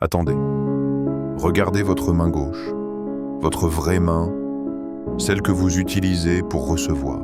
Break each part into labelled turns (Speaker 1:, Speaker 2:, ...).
Speaker 1: Attendez. Regardez votre main gauche, votre vraie main, celle que vous utilisez pour recevoir,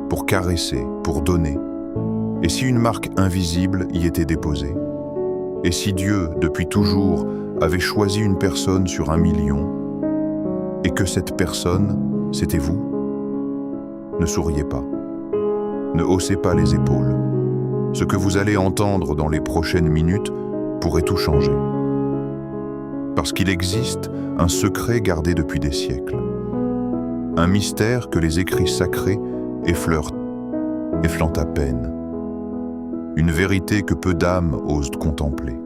Speaker 1: pour caresser, pour donner. Et si une marque invisible y était déposée? Et si Dieu, depuis toujours, avait choisi une personne sur 1 million, et que cette personne, c'était vous? Ne souriez pas. Ne haussez pas les épaules. Ce que vous allez entendre dans les prochaines minutes pourrait tout changer. Parce qu'il existe un secret gardé depuis des siècles. Un mystère que les écrits sacrés effleurent à peine. Une vérité que peu d'âmes osent contempler.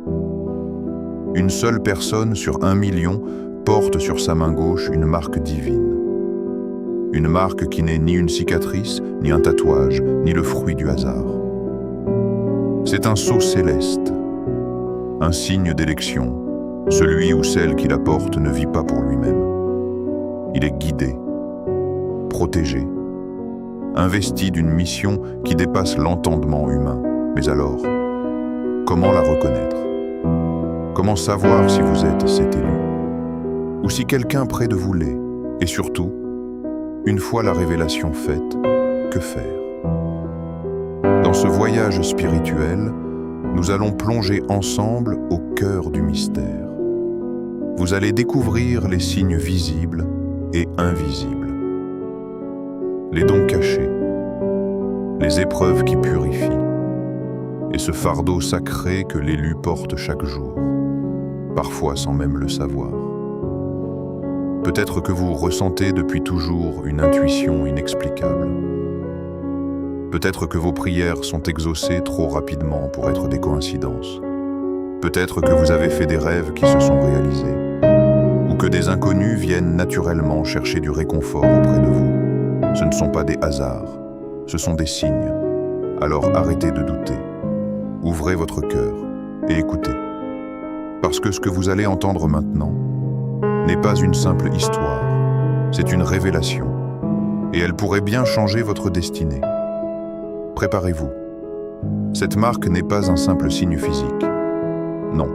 Speaker 1: Une seule personne sur 1 million porte sur sa main gauche une marque divine. Une marque qui n'est ni une cicatrice, ni un tatouage, ni le fruit du hasard. C'est un sceau céleste, un signe d'élection. Celui ou celle qui la porte ne vit pas pour lui-même. Il est guidé, protégé, investi d'une mission qui dépasse l'entendement humain. Mais alors, comment la reconnaître? Comment savoir si vous êtes cet élu? Ou si quelqu'un près de vous l'est? Et surtout, une fois la révélation faite, que faire? Dans ce voyage spirituel, nous allons plonger ensemble au cœur du mystère. Vous allez découvrir les signes visibles et invisibles, les dons cachés, les épreuves qui purifient, et ce fardeau sacré que l'élu porte chaque jour, parfois sans même le savoir. Peut-être que vous ressentez depuis toujours une intuition inexplicable. Peut-être que vos prières sont exaucées trop rapidement pour être des coïncidences. Peut-être que vous avez fait des rêves qui se sont réalisés, ou que des inconnus viennent naturellement chercher du réconfort auprès de vous. Ce ne sont pas des hasards, ce sont des signes. Alors arrêtez de douter. Ouvrez votre cœur et écoutez. Parce que ce que vous allez entendre maintenant n'est pas une simple histoire, c'est une révélation. Et elle pourrait bien changer votre destinée. Préparez-vous. Cette marque n'est pas un simple signe physique. Non,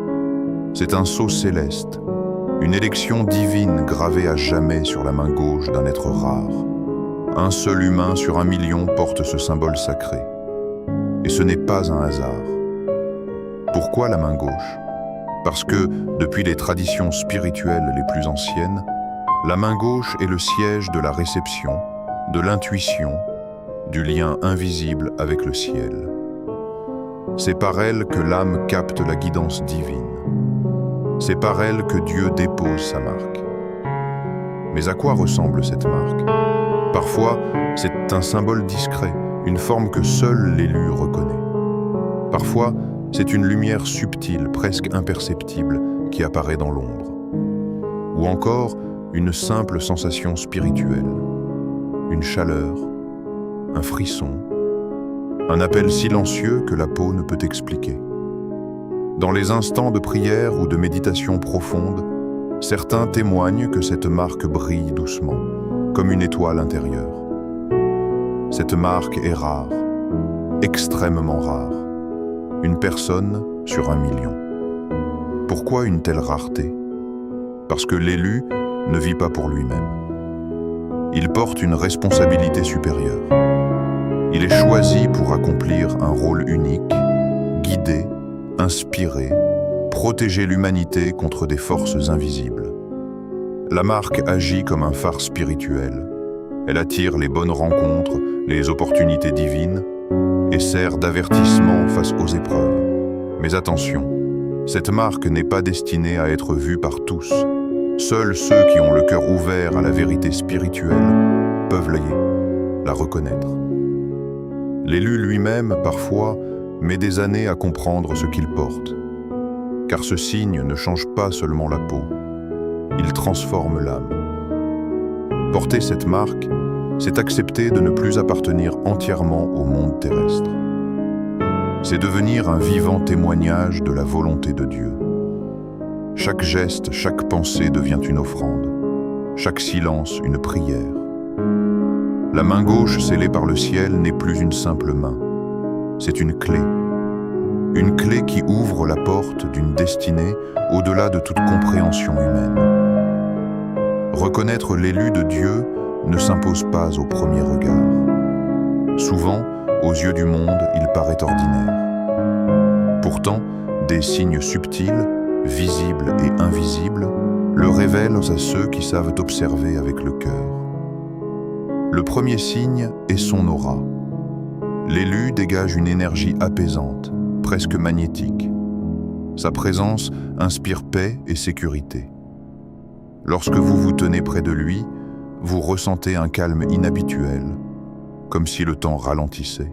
Speaker 1: c'est un sceau céleste, une élection divine gravée à jamais sur la main gauche d'un être rare. Un seul humain sur 1 million porte ce symbole sacré. Et ce n'est pas un hasard. Pourquoi la main gauche? Parce que, depuis les traditions spirituelles les plus anciennes, la main gauche est le siège de la réception, de l'intuition, du lien invisible avec le ciel. C'est par elle que l'âme capte la guidance divine. C'est par elle que Dieu dépose sa marque. Mais à quoi ressemble cette marque? Parfois, c'est un symbole discret, une forme que seul l'élu reconnaît. Parfois, c'est une lumière subtile, presque imperceptible, qui apparaît dans l'ombre. Ou encore, une simple sensation spirituelle, une chaleur, un frisson, un appel silencieux que la peau ne peut expliquer. Dans les instants de prière ou de méditation profonde, certains témoignent que cette marque brille doucement, comme une étoile intérieure. Cette marque est rare, extrêmement rare. Une personne sur 1 million. Pourquoi une telle rareté? Parce que l'élu ne vit pas pour lui-même. Il porte une responsabilité supérieure. Il est choisi pour accomplir un rôle unique, guider, inspirer, protéger l'humanité contre des forces invisibles. La marque agit comme un phare spirituel. Elle attire les bonnes rencontres, les opportunités divines, et sert d'avertissement face aux épreuves. Mais attention, cette marque n'est pas destinée à être vue par tous. Seuls ceux qui ont le cœur ouvert à la vérité spirituelle peuvent la reconnaître. L'élu lui-même, parfois, met des années à comprendre ce qu'il porte. Car ce signe ne change pas seulement la peau, il transforme l'âme. Porter cette marque, c'est accepter de ne plus appartenir entièrement au monde terrestre. C'est devenir un vivant témoignage de la volonté de Dieu. Chaque geste, chaque pensée devient une offrande, chaque silence une prière. La main gauche scellée par le ciel n'est plus une simple main, c'est une clé. Une clé qui ouvre la porte d'une destinée au-delà de toute compréhension humaine. Reconnaître l'élu de Dieu ne s'impose pas au premier regard. Souvent, aux yeux du monde, il paraît ordinaire. Pourtant, des signes subtils, visibles et invisibles, le révèlent à ceux qui savent observer avec le cœur. Le premier signe est son aura. L'élu dégage une énergie apaisante, presque magnétique. Sa présence inspire paix et sécurité. Lorsque vous vous tenez près de lui, vous ressentez un calme inhabituel, comme si le temps ralentissait.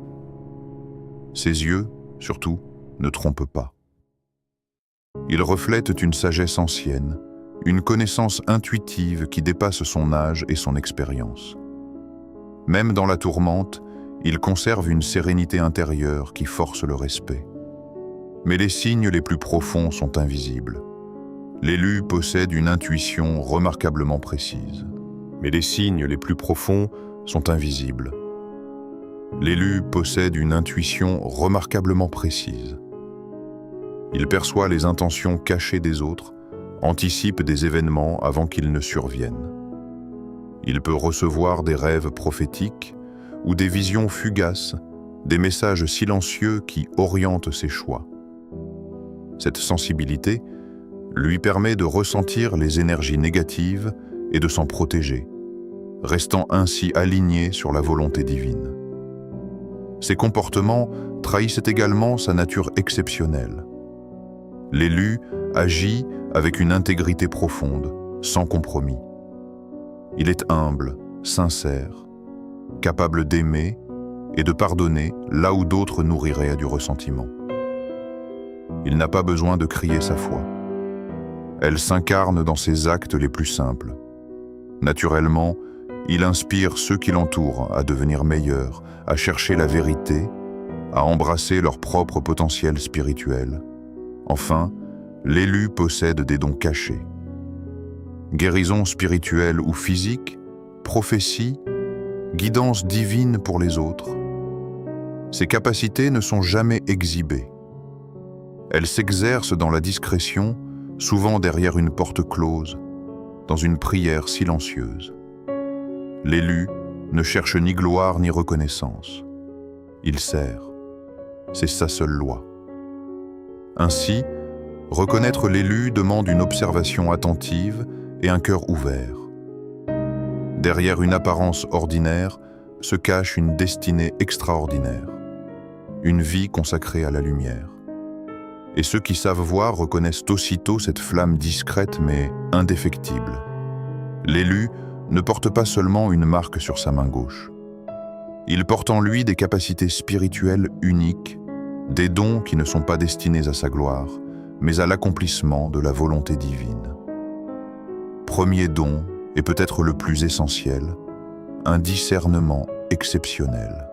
Speaker 1: Ses yeux, surtout, ne trompent pas. Ils reflètent une sagesse ancienne, une connaissance intuitive qui dépasse son âge et son expérience. Même dans la tourmente, il conserve une sérénité intérieure qui force le respect. Mais les signes les plus profonds sont invisibles. L'élu possède une intuition remarquablement précise. Mais les signes les plus profonds sont invisibles. L'élu possède une intuition remarquablement précise. Il perçoit les intentions cachées des autres, anticipe des événements avant qu'ils ne surviennent. Il peut recevoir des rêves prophétiques ou des visions fugaces, des messages silencieux qui orientent ses choix. Cette sensibilité lui permet de ressentir les énergies négatives et de s'en protéger, restant ainsi aligné sur la volonté divine. Ces comportements trahissent également sa nature exceptionnelle. L'élu agit avec une intégrité profonde, sans compromis. Il est humble, sincère, capable d'aimer et de pardonner là où d'autres nourriraient du ressentiment. Il n'a pas besoin de crier sa foi. Elle s'incarne dans ses actes les plus simples. Naturellement, il inspire ceux qui l'entourent à devenir meilleurs, à chercher la vérité, à embrasser leur propre potentiel spirituel. Enfin, l'élu possède des dons cachés. Guérison spirituelle ou physique, prophétie, guidance divine pour les autres. Ces capacités ne sont jamais exhibées. Elles s'exercent dans la discrétion, souvent derrière une porte close, dans une prière silencieuse. L'élu ne cherche ni gloire ni reconnaissance. Il sert. C'est sa seule loi. Ainsi, reconnaître l'élu demande une observation attentive et un cœur ouvert. Derrière une apparence ordinaire se cache une destinée extraordinaire, une vie consacrée à la lumière. Et ceux qui savent voir reconnaissent aussitôt cette flamme discrète mais indéfectible. L'élu ne porte pas seulement une marque sur sa main gauche. Il porte en lui des capacités spirituelles uniques, des dons qui ne sont pas destinés à sa gloire, mais à l'accomplissement de la volonté divine. Premier don, et peut-être le plus essentiel, un discernement exceptionnel.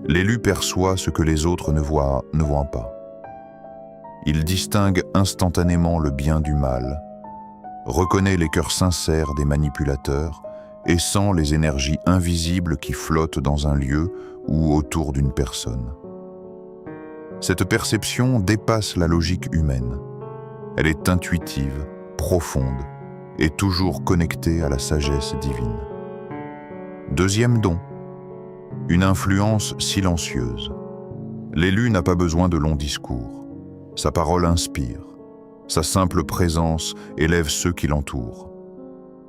Speaker 1: L'élu perçoit ce que les autres ne voient pas. Il distingue instantanément le bien du mal, reconnaît les cœurs sincères des manipulateurs et sent les énergies invisibles qui flottent dans un lieu ou autour d'une personne. Cette perception dépasse la logique humaine. Elle est intuitive, profonde et toujours connectée à la sagesse divine. Deuxième don, une influence silencieuse. L'élu n'a pas besoin de longs discours. Sa parole inspire. Sa simple présence élève ceux qui l'entourent.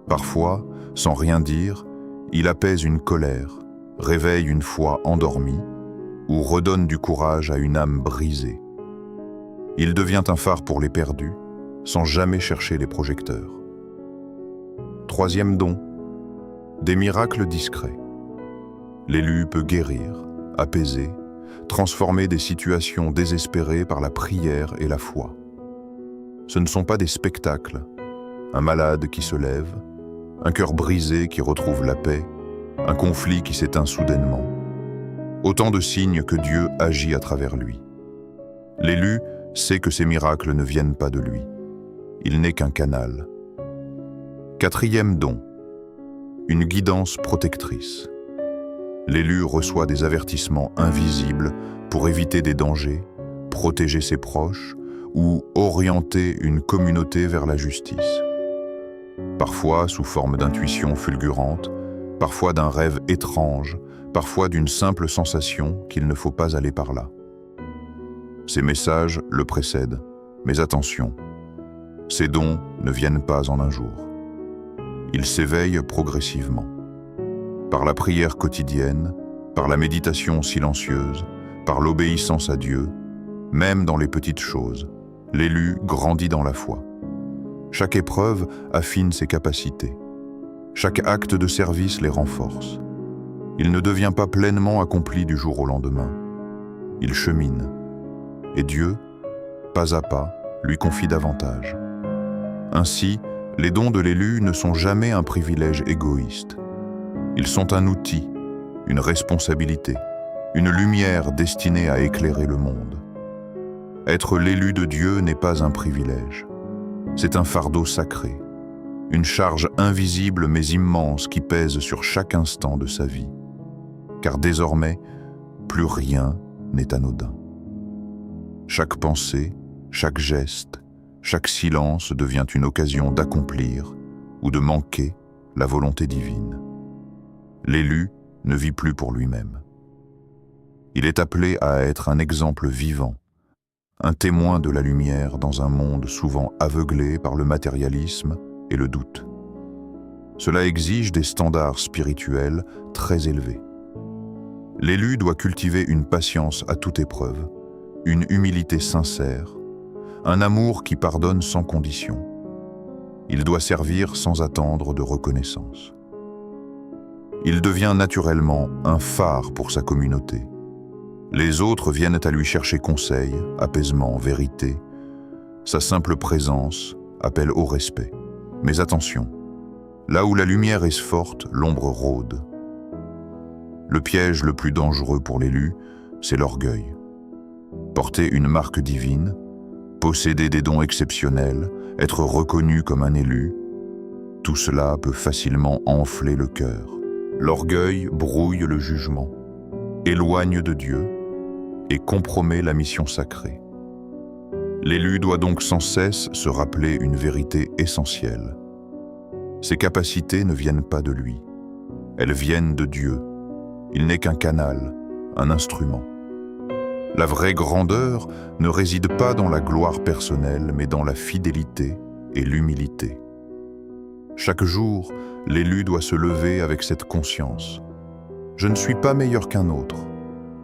Speaker 1: Parfois, sans rien dire, il apaise une colère, réveille une foi endormie ou redonne du courage à une âme brisée. Il devient un phare pour les perdus, sans jamais chercher les projecteurs. Troisième don, des miracles discrets. L'élu peut guérir, apaiser, transformer des situations désespérées par la prière et la foi. Ce ne sont pas des spectacles, un malade qui se lève, un cœur brisé qui retrouve la paix, un conflit qui s'éteint soudainement. Autant de signes que Dieu agit à travers lui. L'élu sait que ces miracles ne viennent pas de lui. Il n'est qu'un canal. Quatrième don, une guidance protectrice. L'élu reçoit des avertissements invisibles pour éviter des dangers, protéger ses proches ou orienter une communauté vers la justice. Parfois sous forme d'intuition fulgurante, parfois d'un rêve étrange, parfois d'une simple sensation qu'il ne faut pas aller par là. Ces messages le précèdent, mais attention, ces dons ne viennent pas en un jour. Ils s'éveillent progressivement. Par la prière quotidienne, par la méditation silencieuse, par l'obéissance à Dieu, même dans les petites choses, l'élu grandit dans la foi. Chaque épreuve affine ses capacités. Chaque acte de service les renforce. Il ne devient pas pleinement accompli du jour au lendemain. Il chemine. Et Dieu, pas à pas, lui confie davantage. Ainsi, les dons de l'élu ne sont jamais un privilège égoïste. Ils sont un outil, une responsabilité, une lumière destinée à éclairer le monde. Être l'élu de Dieu n'est pas un privilège. C'est un fardeau sacré, une charge invisible mais immense qui pèse sur chaque instant de sa vie. Car désormais, plus rien n'est anodin. Chaque pensée, chaque geste, chaque silence devient une occasion d'accomplir ou de manquer la volonté divine. L'élu ne vit plus pour lui-même. Il est appelé à être un exemple vivant, un témoin de la lumière dans un monde souvent aveuglé par le matérialisme et le doute. Cela exige des standards spirituels très élevés. L'élu doit cultiver une patience à toute épreuve, une humilité sincère, un amour qui pardonne sans condition. Il doit servir sans attendre de reconnaissance. Il devient naturellement un phare pour sa communauté. Les autres viennent à lui chercher conseil, apaisement, vérité. Sa simple présence appelle au respect. Mais attention, là où la lumière est forte, l'ombre rôde. Le piège le plus dangereux pour l'élu, c'est l'orgueil. Porter une marque divine, posséder des dons exceptionnels, être reconnu comme un élu, tout cela peut facilement enfler le cœur. L'orgueil brouille le jugement, éloigne de Dieu et compromet la mission sacrée. L'élu doit donc sans cesse se rappeler une vérité essentielle. Ses capacités ne viennent pas de lui, elles viennent de Dieu. Il n'est qu'un canal, un instrument. La vraie grandeur ne réside pas dans la gloire personnelle, mais dans la fidélité et l'humilité. Chaque jour, l'élu doit se lever avec cette conscience. Je ne suis pas meilleur qu'un autre.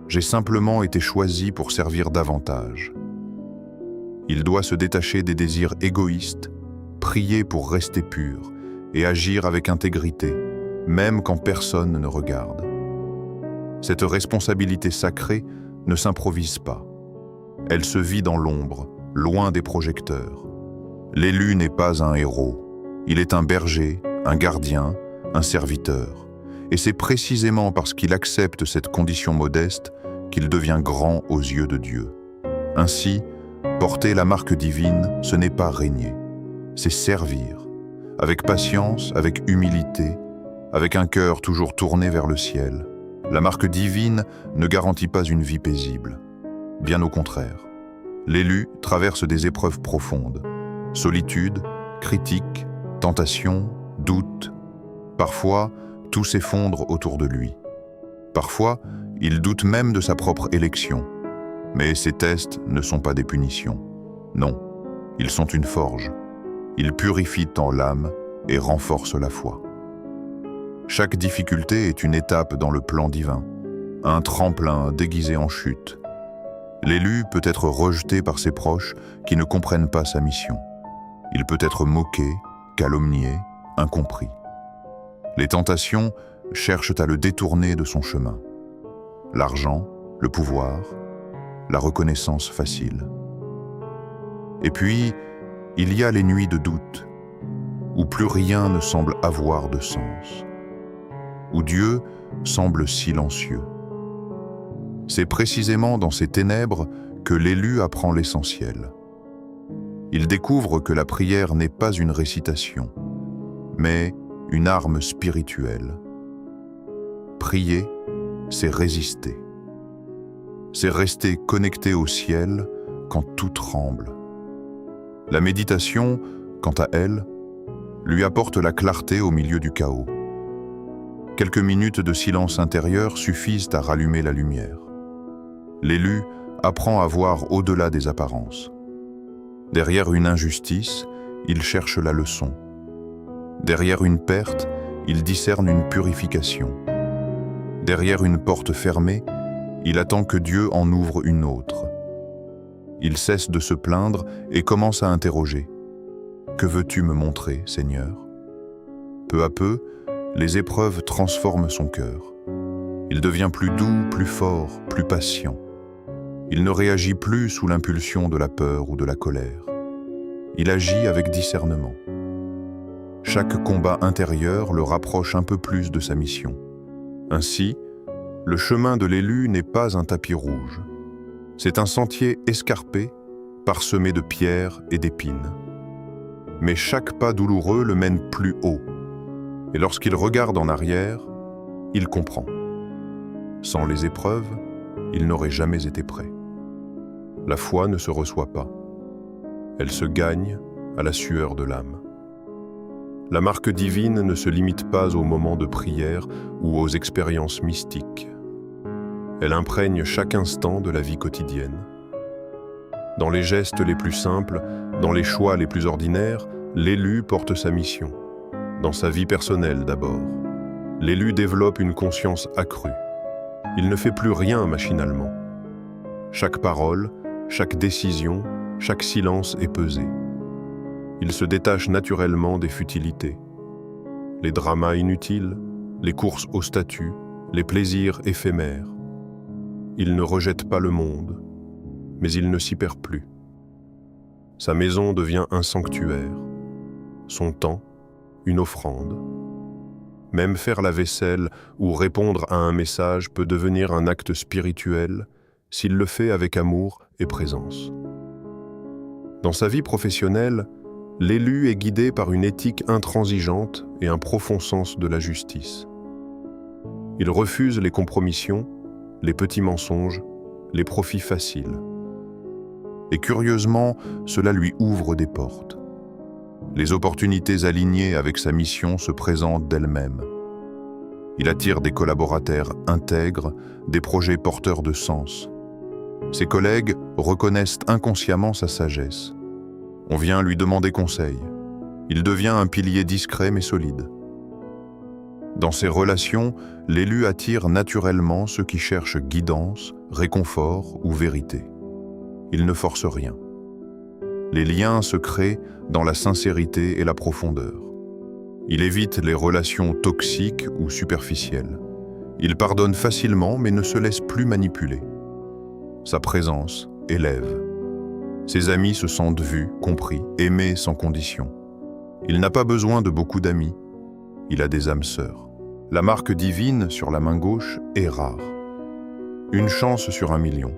Speaker 1: J'ai simplement été choisi pour servir davantage. Il doit se détacher des désirs égoïstes, prier pour rester pur et agir avec intégrité, même quand personne ne regarde. Cette responsabilité sacrée ne s'improvise pas. Elle se vit dans l'ombre, loin des projecteurs. L'élu n'est pas un héros. Il est un berger, un gardien, un serviteur. Et c'est précisément parce qu'il accepte cette condition modeste qu'il devient grand aux yeux de Dieu. Ainsi, porter la marque divine, ce n'est pas régner, c'est servir, avec patience, avec humilité, avec un cœur toujours tourné vers le ciel. La marque divine ne garantit pas une vie paisible. Bien au contraire. L'élu traverse des épreuves profondes. Solitude, critique, tentation, doute. Parfois, tout s'effondre autour de lui. Parfois, il doute même de sa propre élection. Mais ces tests ne sont pas des punitions. Non, ils sont une forge. Ils purifient tant l'âme et renforcent la foi. Chaque difficulté est une étape dans le plan divin, un tremplin déguisé en chute. L'élu peut être rejeté par ses proches qui ne comprennent pas sa mission. Il peut être moqué, calomnié, incompris. Les tentations cherchent à le détourner de son chemin. L'argent, le pouvoir, la reconnaissance facile. Et puis, il y a les nuits de doute, où plus rien ne semble avoir de sens, où Dieu semble silencieux. C'est précisément dans ces ténèbres que l'élu apprend l'essentiel. Il découvre que la prière n'est pas une récitation, mais une arme spirituelle. Prier, c'est résister. C'est rester connecté au ciel quand tout tremble. La méditation, quant à elle, lui apporte la clarté au milieu du chaos. Quelques minutes de silence intérieur suffisent à rallumer la lumière. L'élu apprend à voir au-delà des apparences. Derrière une injustice, il cherche la leçon. Derrière une perte, il discerne une purification. Derrière une porte fermée, il attend que Dieu en ouvre une autre. Il cesse de se plaindre et commence à interroger. « Que veux-tu me montrer, Seigneur ?» Peu à peu, les épreuves transforment son cœur. Il devient plus doux, plus fort, plus patient. Il ne réagit plus sous l'impulsion de la peur ou de la colère. Il agit avec discernement. Chaque combat intérieur le rapproche un peu plus de sa mission. Ainsi, le chemin de l'élu n'est pas un tapis rouge. C'est un sentier escarpé, parsemé de pierres et d'épines. Mais chaque pas douloureux le mène plus haut. Et lorsqu'il regarde en arrière, il comprend. Sans les épreuves, il n'aurait jamais été prêt. La foi ne se reçoit pas. Elle se gagne à la sueur de l'âme. La marque divine ne se limite pas aux moments de prière ou aux expériences mystiques. Elle imprègne chaque instant de la vie quotidienne. Dans les gestes les plus simples, dans les choix les plus ordinaires, l'élu porte sa mission. Dans sa vie personnelle d'abord. L'élu développe une conscience accrue. Il ne fait plus rien machinalement. Chaque parole, chaque décision, chaque silence est pesé. Il se détache naturellement des futilités. Les dramas inutiles, les courses au statut, les plaisirs éphémères. Il ne rejette pas le monde, mais il ne s'y perd plus. Sa maison devient un sanctuaire, son temps, une offrande. Même faire la vaisselle ou répondre à un message peut devenir un acte spirituel s'il le fait avec amour et présence. Dans sa vie professionnelle, l'élu est guidé par une éthique intransigeante et un profond sens de la justice. Il refuse les compromissions, les petits mensonges, les profits faciles. Et curieusement, cela lui ouvre des portes. Les opportunités alignées avec sa mission se présentent d'elles-mêmes. Il attire des collaborateurs intègres, des projets porteurs de sens. Ses collègues reconnaissent inconsciemment sa sagesse. On vient lui demander conseil. Il devient un pilier discret mais solide. Dans ses relations, l'élu attire naturellement ceux qui cherchent guidance, réconfort ou vérité. Il ne force rien. Les liens se créent dans la sincérité et la profondeur. Il évite les relations toxiques ou superficielles. Il pardonne facilement mais ne se laisse plus manipuler. Sa présence élève. Ses amis se sentent vus, compris, aimés sans condition. Il n'a pas besoin de beaucoup d'amis. Il a des âmes sœurs. La marque divine sur la main gauche est rare. Une chance sur 1 million.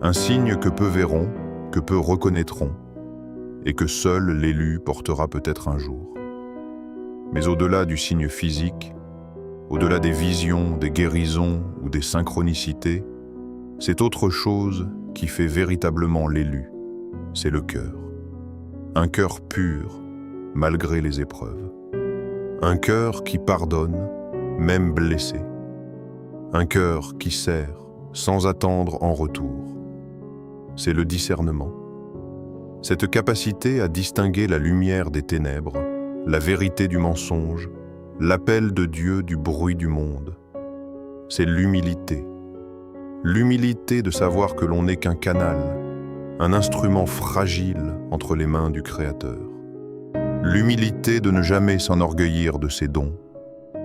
Speaker 1: Un signe que peu verront, que peu reconnaîtront, et que seul l'élu portera peut-être un jour. Mais au-delà du signe physique, au-delà des visions, des guérisons ou des synchronicités, c'est autre chose qui fait véritablement l'élu, c'est le cœur. Un cœur pur, malgré les épreuves. Un cœur qui pardonne, même blessé. Un cœur qui sert, sans attendre en retour. C'est le discernement. Cette capacité à distinguer la lumière des ténèbres, la vérité du mensonge, l'appel de Dieu du bruit du monde. C'est l'humilité. L'humilité de savoir que l'on n'est qu'un canal, un instrument fragile entre les mains du Créateur. L'humilité de ne jamais s'enorgueillir de ses dons,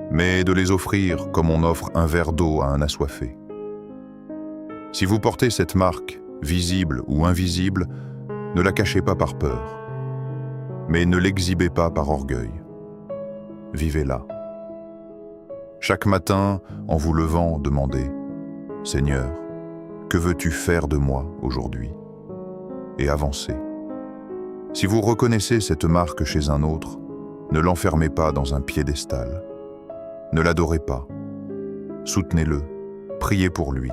Speaker 1: mais de les offrir comme on offre un verre d'eau à un assoiffé. Si vous portez cette marque, visible ou invisible, ne la cachez pas par peur, mais ne l'exhibez pas par orgueil. Vivez-la. Chaque matin, en vous levant, demandez « Seigneur, que veux-tu faire de moi aujourd'hui ?» et avancez. Si vous reconnaissez cette marque chez un autre, ne l'enfermez pas dans un piédestal. Ne l'adorez pas. Soutenez-le, priez pour lui.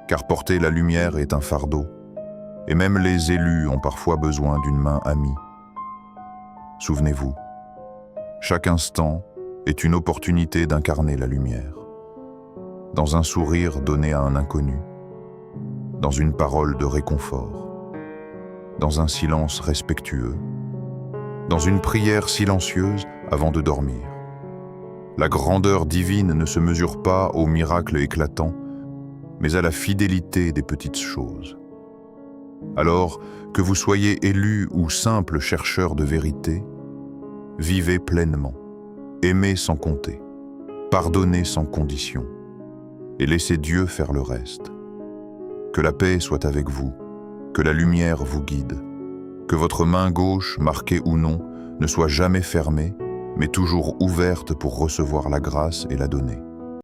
Speaker 1: Car porter la lumière est un fardeau, Et même les élus ont parfois besoin d'une main amie. Souvenez-vous, chaque instant est une opportunité d'incarner la lumière. Dans un sourire donné à un inconnu, dans une parole de réconfort, dans un silence respectueux, dans une prière silencieuse avant de dormir. La grandeur divine ne se mesure pas au miracle éclatant, mais à la fidélité des petites choses. Alors, que vous soyez élu ou simple chercheur de vérité, vivez pleinement, aimez sans compter, pardonnez sans condition, et laissez Dieu faire le reste. Que la paix soit avec vous, que la lumière vous guide, que votre main gauche, marquée ou non, ne soit jamais fermée, mais toujours ouverte pour recevoir la grâce et la donner.